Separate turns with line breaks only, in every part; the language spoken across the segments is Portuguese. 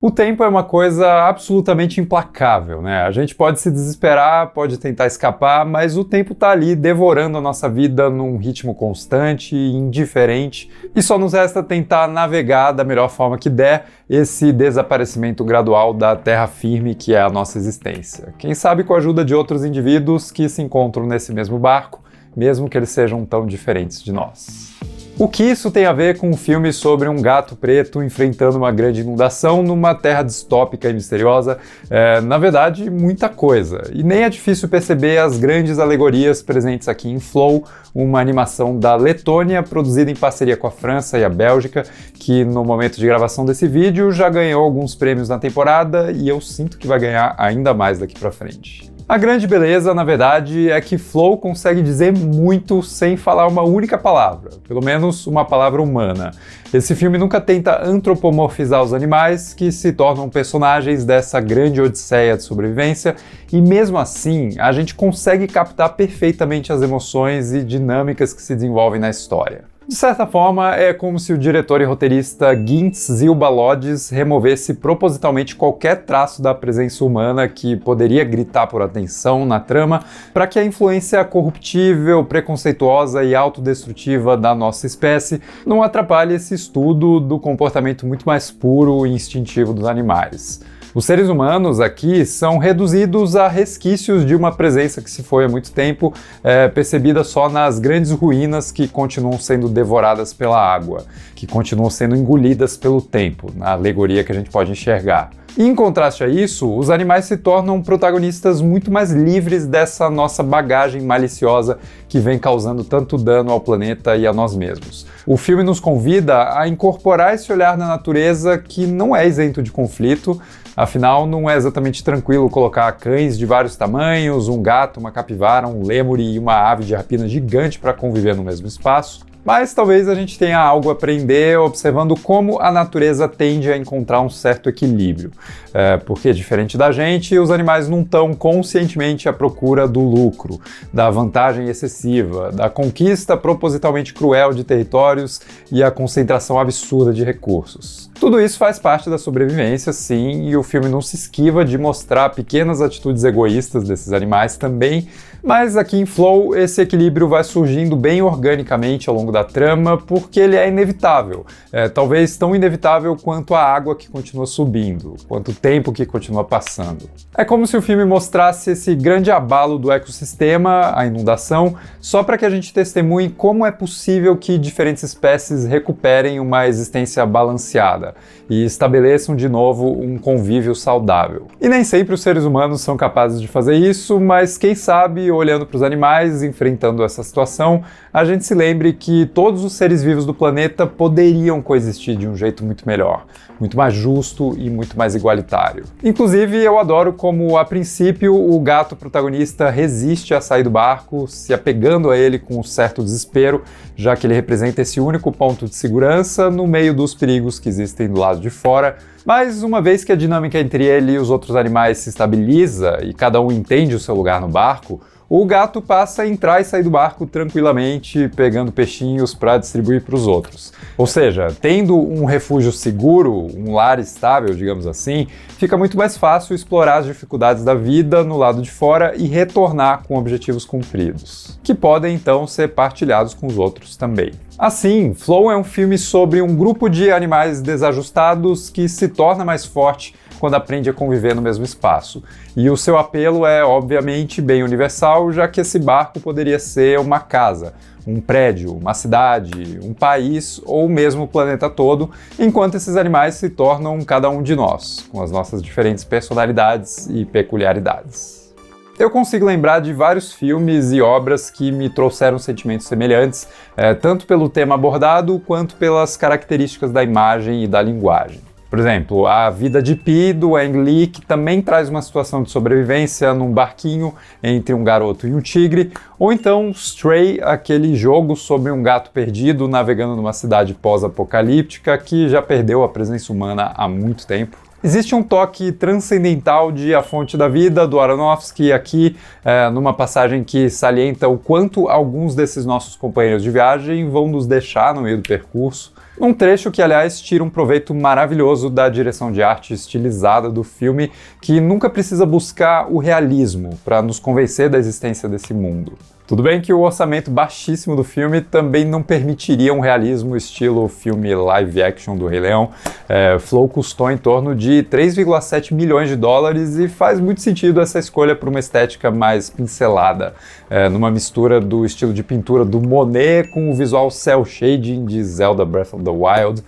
O tempo é uma coisa absolutamente implacável, né? A gente pode se desesperar, pode tentar escapar, mas o tempo tá ali devorando a nossa vida num ritmo constante e indiferente, e só nos resta tentar navegar da melhor forma que der esse desaparecimento gradual da terra firme que é a nossa existência. Quem sabe com a ajuda de outros indivíduos que se encontram nesse mesmo barco, mesmo que eles sejam tão diferentes de nós. O que isso tem a ver com um filme sobre um gato preto enfrentando uma grande inundação numa terra distópica e misteriosa? Na verdade, muita coisa. E nem é difícil perceber as grandes alegorias presentes aqui em Flow, uma animação da Letônia produzida em parceria com a França e a Bélgica, que no momento de gravação desse vídeo já ganhou alguns prêmios na temporada e eu sinto que vai ganhar ainda mais daqui pra frente. A grande beleza, na verdade, é que Flow consegue dizer muito sem falar uma única palavra, pelo menos uma palavra humana. Esse filme nunca tenta antropomorfizar os animais, que se tornam personagens dessa grande odisseia de sobrevivência, e mesmo assim, a gente consegue captar perfeitamente as emoções e dinâmicas que se desenvolvem na história. De certa forma, é como se o diretor e roteirista Gintz Zilba-Lodges removesse propositalmente qualquer traço da presença humana que poderia gritar por atenção na trama, para que a influência corruptível, preconceituosa e autodestrutiva da nossa espécie não atrapalhe esse estudo do comportamento muito mais puro e instintivo dos animais. Os seres humanos aqui são reduzidos a resquícios de uma presença que se foi há muito tempo, percebida só nas grandes ruínas que continuam sendo devoradas pela água, que continuam sendo engolidas pelo tempo, na alegoria que a gente pode enxergar. E em contraste a isso, os animais se tornam protagonistas muito mais livres dessa nossa bagagem maliciosa que vem causando tanto dano ao planeta e a nós mesmos. O filme nos convida a incorporar esse olhar na natureza que não é isento de conflito. Afinal, não é exatamente tranquilo colocar cães de vários tamanhos, um gato, uma capivara, um lêmure e uma ave de rapina gigante para conviver no mesmo espaço. Mas talvez a gente tenha algo a aprender observando como a natureza tende a encontrar um certo equilíbrio. Porque, diferente da gente, os animais não estão conscientemente à procura do lucro, da vantagem excessiva, da conquista propositalmente cruel de territórios e a concentração absurda de recursos. Tudo isso faz parte da sobrevivência, sim, e o filme não se esquiva de mostrar pequenas atitudes egoístas desses animais também, mas aqui em Flow esse equilíbrio vai surgindo bem organicamente ao longo da trama, porque ele é inevitável. Talvez tão inevitável quanto a água que continua subindo, quanto o tempo que continua passando. É como se o filme mostrasse esse grande abalo do ecossistema, a inundação, só para que a gente testemunhe como é possível que diferentes espécies recuperem uma existência balanceada e estabeleçam de novo um convívio saudável. E nem sempre os seres humanos são capazes de fazer isso, mas quem sabe, olhando para os animais, enfrentando essa situação, a gente se lembre que todos os seres vivos do planeta poderiam coexistir de um jeito muito melhor, muito mais justo e muito mais igualitário. Inclusive, eu adoro como, a princípio, o gato protagonista resiste a sair do barco, se apegando a ele com um certo desespero, já que ele representa esse único ponto de segurança no meio dos perigos que existem do lado de fora. Mas uma vez que a dinâmica entre ele e os outros animais se estabiliza e cada um entende o seu lugar no barco, o gato passa a entrar e sair do barco tranquilamente, pegando peixinhos para distribuir para os outros. Ou seja, tendo um refúgio seguro, um lar estável, digamos assim, fica muito mais fácil explorar as dificuldades da vida no lado de fora e retornar com objetivos cumpridos, que podem então ser partilhados com os outros também. Assim, Flow é um filme sobre um grupo de animais desajustados que se torna mais forte quando aprende a conviver no mesmo espaço. E o seu apelo é, obviamente, bem universal, já que esse barco poderia ser uma casa, um prédio, uma cidade, um país ou mesmo o planeta todo, enquanto esses animais se tornam cada um de nós, com as nossas diferentes personalidades e peculiaridades. Eu consigo lembrar de vários filmes e obras que me trouxeram sentimentos semelhantes, tanto pelo tema abordado quanto pelas características da imagem e da linguagem. Por exemplo, A Vida de Pi, do Ang Lee, que também traz uma situação de sobrevivência num barquinho entre um garoto e um tigre, ou então Stray, aquele jogo sobre um gato perdido navegando numa cidade pós-apocalíptica que já perdeu a presença humana há muito tempo. Existe um toque transcendental de A Fonte da Vida, do Aronofsky, aqui, numa passagem que salienta o quanto alguns desses nossos companheiros de viagem vão nos deixar no meio do percurso. Um trecho que, aliás, tira um proveito maravilhoso da direção de arte estilizada do filme, que nunca precisa buscar o realismo para nos convencer da existência desse mundo. Tudo bem que o orçamento baixíssimo do filme também não permitiria um realismo estilo filme live action do Rei Leão. Flow custou em torno de 3,7 milhões de dólares e faz muito sentido essa escolha por uma estética mais pincelada, numa mistura do estilo de pintura do Monet com o visual cel shading de Zelda Breath of the Wild,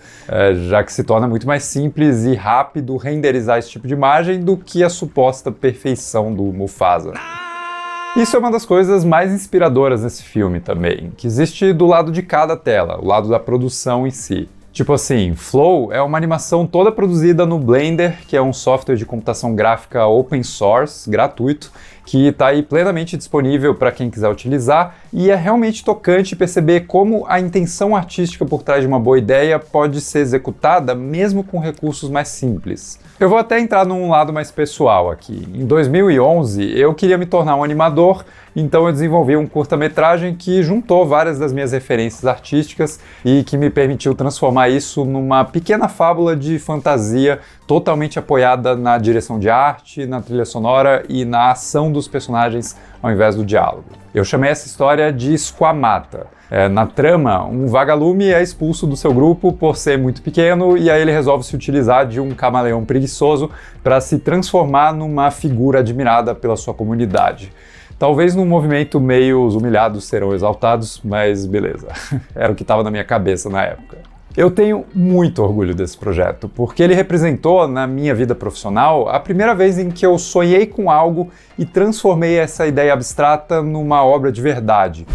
já que se torna muito mais simples e rápido renderizar esse tipo de imagem do que a suposta perfeição do Mufasa. Isso é uma das coisas mais inspiradoras nesse filme também, que existe do lado de cada tela, o lado da produção em si. Tipo assim, Flow é uma animação toda produzida no Blender, que é um software de computação gráfica open source, gratuito, que está aí plenamente disponível para quem quiser utilizar, e é realmente tocante perceber como a intenção artística por trás de uma boa ideia pode ser executada mesmo com recursos mais simples. Eu vou até entrar num lado mais pessoal aqui. Em 2011, eu queria me tornar um animador, então eu desenvolvi um curta-metragem que juntou várias das minhas referências artísticas e que me permitiu transformar isso numa pequena fábula de fantasia totalmente apoiada na direção de arte, na trilha sonora e na ação dos personagens ao invés do diálogo. Eu chamei essa história de Squamata. Na trama, um vagalume é expulso do seu grupo por ser muito pequeno e aí ele resolve se utilizar de um camaleão preguiçoso para se transformar numa figura admirada pela sua comunidade. Talvez num movimento meio os humilhados serão exaltados, mas beleza. Era o que estava na minha cabeça na época. Eu tenho muito orgulho desse projeto, porque ele representou, na minha vida profissional, a primeira vez em que eu sonhei com algo e transformei essa ideia abstrata numa obra de verdade,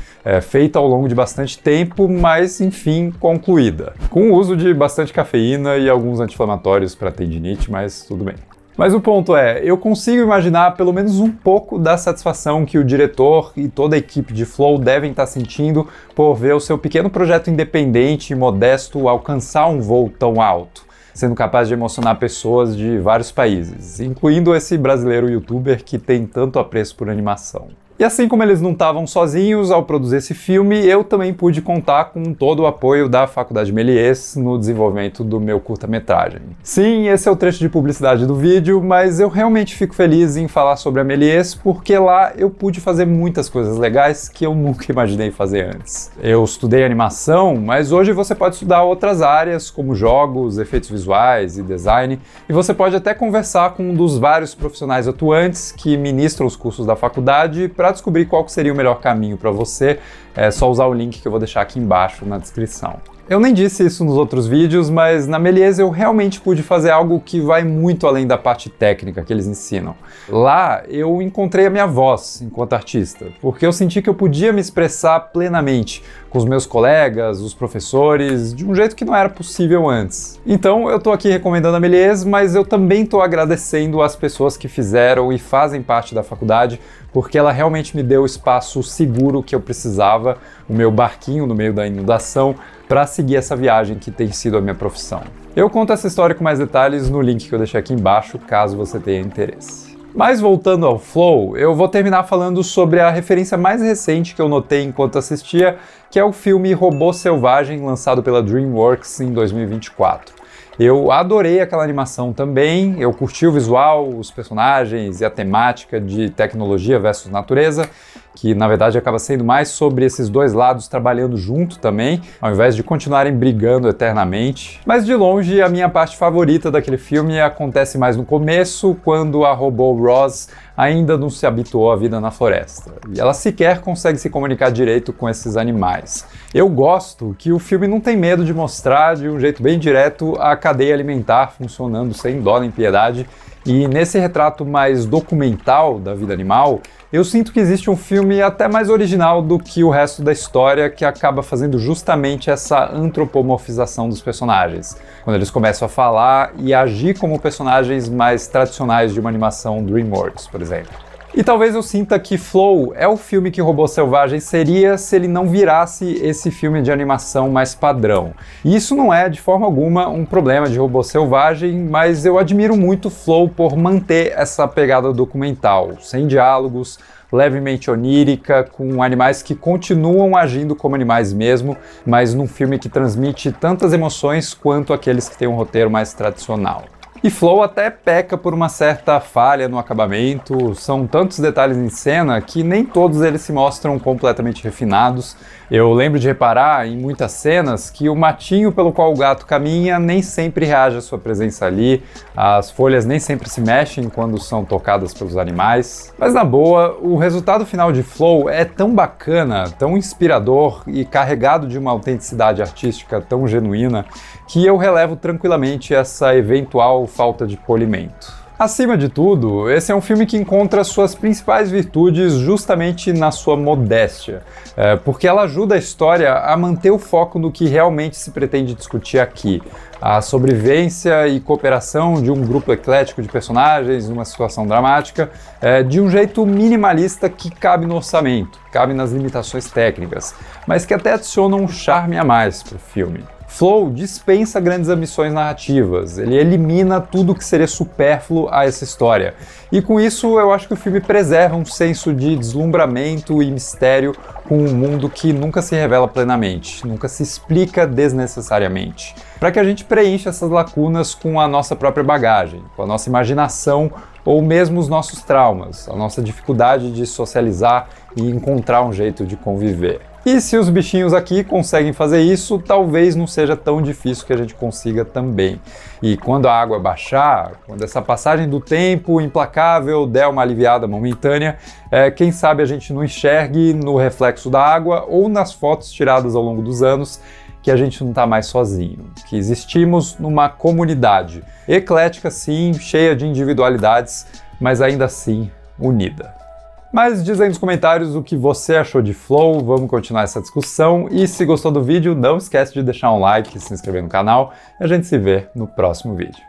feita ao longo de bastante tempo, mas, enfim, concluída. Com o uso de bastante cafeína e alguns anti-inflamatórios para tendinite, mas tudo bem. Mas o ponto é, eu consigo imaginar pelo menos um pouco da satisfação que o diretor e toda a equipe de Flow devem estar sentindo por ver o seu pequeno projeto independente e modesto alcançar um voo tão alto, sendo capaz de emocionar pessoas de vários países, incluindo esse brasileiro youtuber que tem tanto apreço por animação. E assim como eles não estavam sozinhos ao produzir esse filme, eu também pude contar com todo o apoio da Faculdade Méliès no desenvolvimento do meu curta-metragem. Sim, esse é o trecho de publicidade do vídeo, mas eu realmente fico feliz em falar sobre a Méliès porque lá eu pude fazer muitas coisas legais que eu nunca imaginei fazer antes. Eu estudei animação, mas hoje você pode estudar outras áreas como jogos, efeitos visuais e design, e você pode até conversar com um dos vários profissionais atuantes que ministram os cursos da faculdade para descobrir qual seria o melhor caminho para você. É só usar o link que eu vou deixar aqui embaixo na descrição. Eu nem disse isso nos outros vídeos, mas na Méliès eu realmente pude fazer algo que vai muito além da parte técnica que eles ensinam. Lá eu encontrei a minha voz enquanto artista, porque eu senti que eu podia me expressar plenamente com os meus colegas, os professores, de um jeito que não era possível antes. Então eu tô aqui recomendando a Méliès, mas eu também tô agradecendo as pessoas que fizeram e fazem parte da faculdade, porque ela realmente me deu o espaço seguro que eu precisava, o meu barquinho no meio da inundação, para seguir essa viagem que tem sido a minha profissão. Eu conto essa história com mais detalhes no link que eu deixei aqui embaixo, caso você tenha interesse. Mas voltando ao Flow, eu vou terminar falando sobre a referência mais recente que eu notei enquanto assistia, que é o filme Robô Selvagem, lançado pela DreamWorks em 2024. Eu adorei aquela animação também, eu curti o visual, os personagens e a temática de tecnologia versus natureza, que na verdade acaba sendo mais sobre esses dois lados trabalhando junto também, ao invés de continuarem brigando eternamente. Mas de longe, a minha parte favorita daquele filme acontece mais no começo, quando a robô Roz ainda não se habituou à vida na floresta, e ela sequer consegue se comunicar direito com esses animais. Eu gosto que o filme não tem medo de mostrar de um jeito bem direto a cadeia alimentar funcionando sem dó nem piedade, e nesse retrato mais documental da vida animal, eu sinto que existe um filme até mais original do que o resto da história, que acaba fazendo justamente essa antropomorfização dos personagens, quando eles começam a falar e agir como personagens mais tradicionais de uma animação DreamWorks, por exemplo. E talvez eu sinta que Flow é o filme que Robô Selvagem seria se ele não virasse esse filme de animação mais padrão. E isso não é, de forma alguma, um problema de Robô Selvagem, mas eu admiro muito Flow por manter essa pegada documental, sem diálogos, levemente onírica, com animais que continuam agindo como animais mesmo, mas num filme que transmite tantas emoções quanto aqueles que têm um roteiro mais tradicional. E Flow até peca por uma certa falha no acabamento, são tantos detalhes em cena que nem todos eles se mostram completamente refinados. Eu lembro de reparar em muitas cenas que o matinho pelo qual o gato caminha nem sempre reage à sua presença ali, as folhas nem sempre se mexem quando são tocadas pelos animais. Mas na boa, o resultado final de Flow é tão bacana, tão inspirador e carregado de uma autenticidade artística tão genuína que eu relevo tranquilamente essa eventual falta de polimento. Acima de tudo, esse é um filme que encontra suas principais virtudes justamente na sua modéstia, porque ela ajuda a história a manter o foco no que realmente se pretende discutir aqui, a sobrevivência e cooperação de um grupo eclético de personagens numa situação dramática, de um jeito minimalista que cabe no orçamento, cabe nas limitações técnicas, mas que até adiciona um charme a mais para o filme. Flow dispensa grandes ambições narrativas, ele elimina tudo que seria supérfluo a essa história. E com isso eu acho que o filme preserva um senso de deslumbramento e mistério com um mundo que nunca se revela plenamente, nunca se explica desnecessariamente. Para que a gente preencha essas lacunas com a nossa própria bagagem, com a nossa imaginação ou mesmo os nossos traumas, a nossa dificuldade de socializar e encontrar um jeito de conviver. E se os bichinhos aqui conseguem fazer isso, talvez não seja tão difícil que a gente consiga também. E quando a água baixar, quando essa passagem do tempo implacável der uma aliviada momentânea, quem sabe a gente não enxergue no reflexo da água ou nas fotos tiradas ao longo dos anos que a gente não está mais sozinho, que existimos numa comunidade, eclética sim, cheia de individualidades, mas ainda assim unida. Mas diz aí nos comentários o que você achou de Flow, vamos continuar essa discussão, e se gostou do vídeo, não esquece de deixar um like e se inscrever no canal, e a gente se vê no próximo vídeo.